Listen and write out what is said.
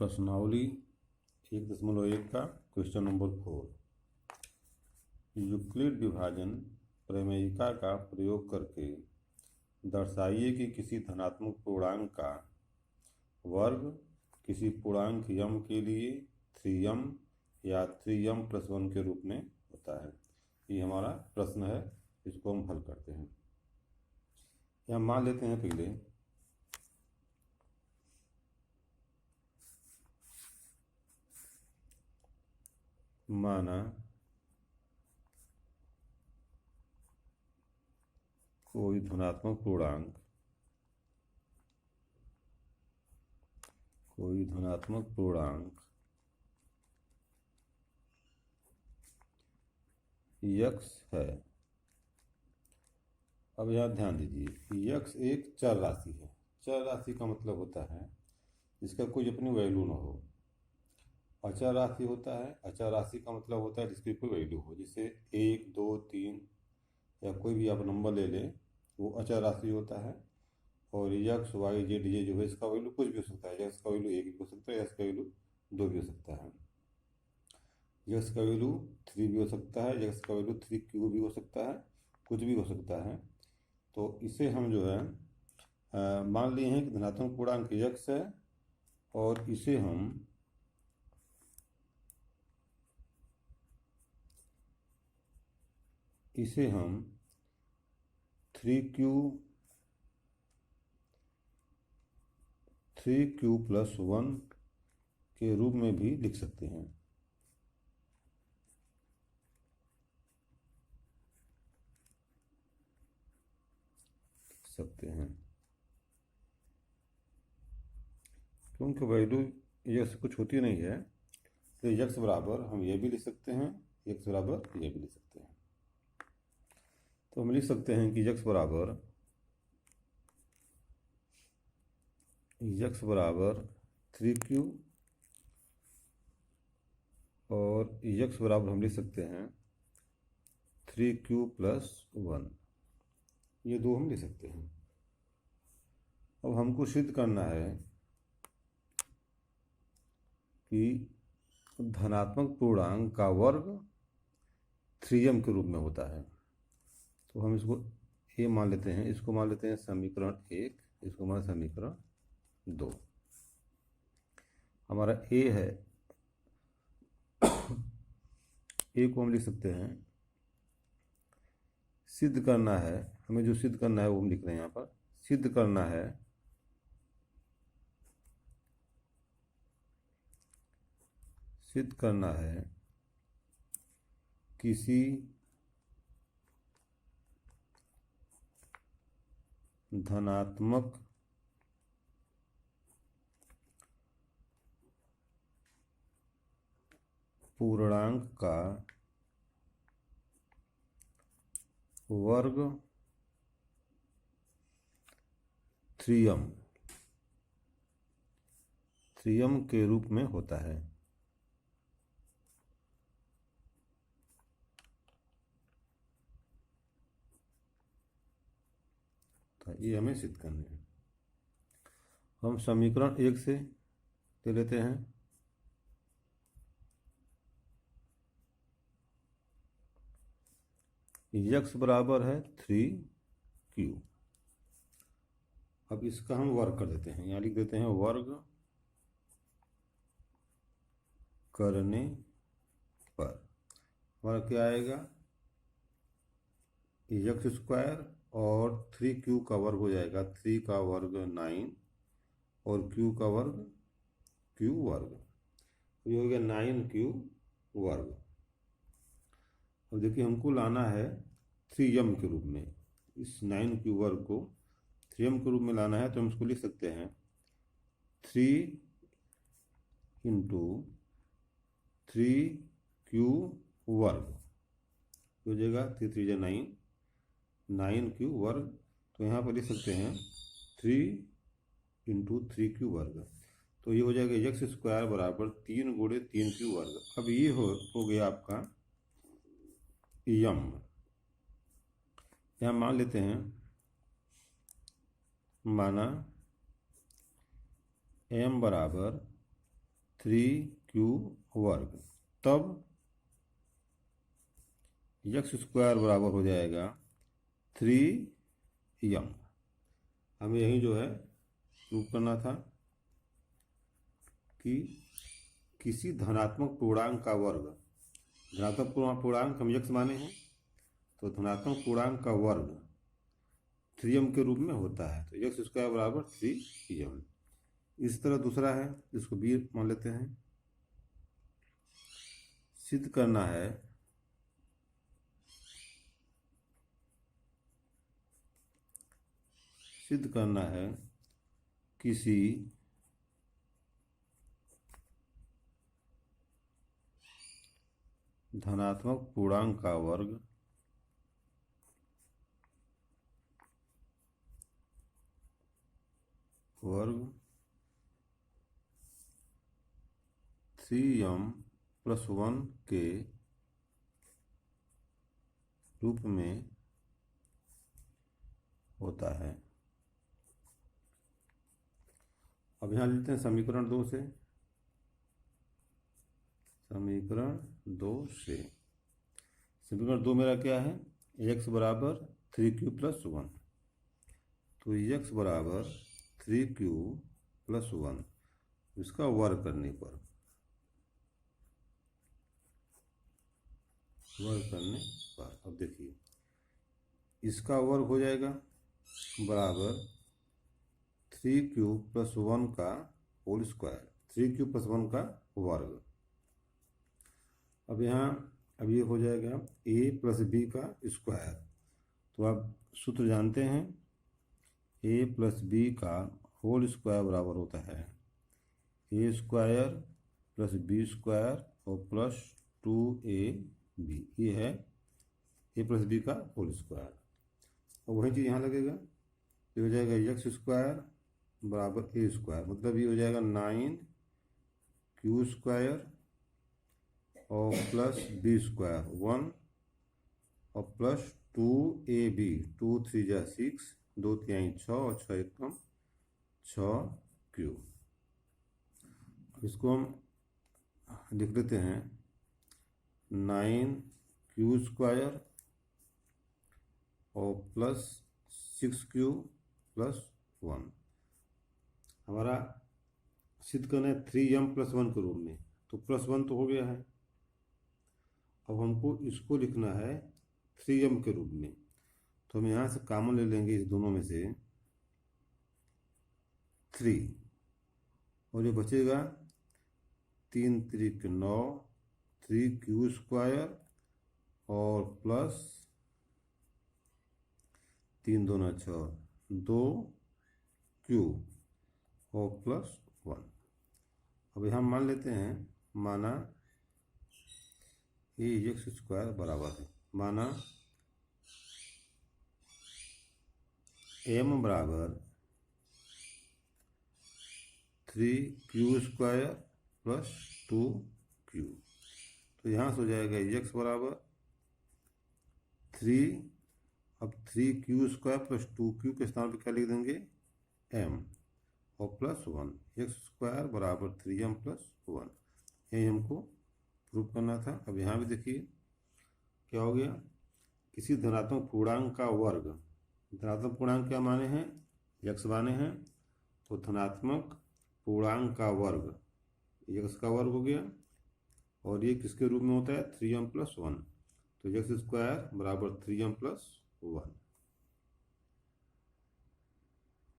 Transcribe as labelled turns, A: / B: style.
A: प्रश्नावली 1.1 का question number 4। Euclid विभाजन प्रमेयिका का प्रयोग करके दर्शाइए कि किसी धनात्मक पूर्णांक का वर्ग किसी पूर्णांक m के लिए 3m या 3m + 1 के रूप में होता है। ये हमारा प्रश्न है, इसको हम हल करते हैं। यहाँ मान लेते हैं पहले माना कोई धनात्मक पूर्णांक x है। अब यहाँ ध्यान दीजिए, x एक चर राशि है। चर राशि का मतलब होता है जिसका कोई अपनी वैल्यू ना हो। अचर राशि होता है, अचर राशि का मतलब होता है जिसकी कोई वैल्यू हो, जैसे 1, 2, 3 या कोई भी आप नंबर ले लें, वो अचर राशि होता है। और x, y, z ये जो है इसका वैल्यू कुछ भी हो सकता है। x का वैल्यू 1 भी हो सकता है, x का वैल्यू 2 भी हो सकता है, x का वैल्यू 3 भी हो सकता है, x का वैल्यू 3 भी हो सकता है, कुछ भी हो सकता है। तो इसे हम जो है मान लिए हैं कि धनात्मक पूर्णांक x है, और इसे हम थ्री क्यू + 1 के रूप में भी लिख सकते हैं। क्योंकि वैल्यू ये से कुछ होती नहीं है, तो x बराबर हम ये भी लिख सकते हैं, x बराबर ये भी लिख सकते हैं। तो हम लिख सकते हैं कि x बराबर 3q, और x बराबर हम लिख सकते हैं 3q + 1। ये दो हम लिख सकते हैं। अब हमको सिद्ध करना है कि धनात्मक पूर्णांक का वर्ग 3m के रूप में होता है। तो हम इसको a मान लेते हैं, इसको मान लेते हैं समीकरण 1, इसको मान समीकरण 2। हमारा a है, a को हम लिख सकते हैं, सिद्ध करना है, हमें जो सिद्ध करना है वो हम लिख रहे हैं। यहाँ पर सिद्ध करना है किसी धनात्मक पूर्णांक का वर्ग 3m के रूप में होता है। तो ये हमें सिद्ध करना है। हम समीकरण 1 से ले लेते हैं। x बराबर है 3q। अब इसका हम वर्ग कर देते हैं, यहाँ लिख देते हैं वर्ग करने पर हमारा क्या आएगा, x² और 3q का वर्ग हो जाएगा 3 का वर्ग 9, और q का वर्ग q वर्ग, ये हो गया 9q वर्ग। अब देखिए हमको लाना है 3m के रूप में। इस 9q वर्ग को 3m के रूप में लाना है, तो हम इसको लिख सकते हैं 3 × 3q वर्ग हो जाएगा, 3 3 जा 9, 9q वर्ग। तो यहाँ पर लिख सकते हैं 3 × 3q वर्ग। तो ये हो जाएगा x² बराबर 3 × 3q वर्ग। अब ये हो गया आपका m। यहाँ मान लेते हैं, माना m बराबर 3q वर्ग, तब एक्स स्क्वायर बराबर हो जाएगा 3m। हमें यही जो है प्रूव करना था कि किसी धनात्मक पूर्णांक का वर्ग, धनात्मक पूर्णांक हम एक्स माने हैं, तो धनात्मक पूर्णांक का वर्ग 3m के रूप में होता है, तो एक्स स्क्वायर बराबर 3m। इस तरह दूसरा है, इसको बी मान लेते हैं। सिद्ध करना है किसी धनात्मक पूर्णांक का वर्ग वर्ग 3m+1 के रूप में होता है। अब यहाँ लेते हैं समीकरण 2 से। समीकरण 2 मेरा क्या है, x बराबर 3q+1, तो x बराबर 3q+1, इसका वर्ग करने पर अब देखिए इसका वर्ग हो जाएगा बराबर 3q+1 का होल स्क्वायर, 3q+1 का वर्ग। अब ये हो जाएगा a+b का स्क्वायर, तो आप सूत्र जानते हैं, a+b का होल स्क्वायर बराबर होता है a² + b² और +2ab, ये है a+b का होल स्क्वायर। और वही चीज़ यहाँ लगेगा, ये हो जाएगा x² बराबर a², मतलब ये हो जाएगा 9q² और +b² 1 और +2ab, 2 3 जा 6, 2 3 6 और 6 1 6q। इसको हम लिख लेते हैं 9q² और +6q+1। हमारा सिद्ध करना है 3m+1 के रूप में, तो +1 तो हो गया है। अब हमको इसको लिखना है 3m के रूप में, तो हम यहाँ से कॉमन ले लेंगे इस दोनों में से 3, और ये बचेगा 3 3 9, 3q² और +3 2 6, 2q और +1। अब यहाँ मान लेते हैं, माना ये x² बराबर है, माना m बराबर 3q² + 2q, तो यहाँ से हो जाएगा x बराबर 3, अब 3q² + 2q के स्थान पर क्या लिख देंगे m और +1, x² बराबर 3m+1, यही हमको प्रूव करना था। अब यहाँ भी देखिए क्या हो गया, किसी धनात्मक पूर्णांक का वर्ग, धनात्मक पूर्णांक क्या माने हैं, x माने हैं, तो धनात्मक पूर्णांक का वर्ग x का वर्ग हो गया, और ये किसके रूप में होता है 3m+1, तो x² बराबर 3m+1।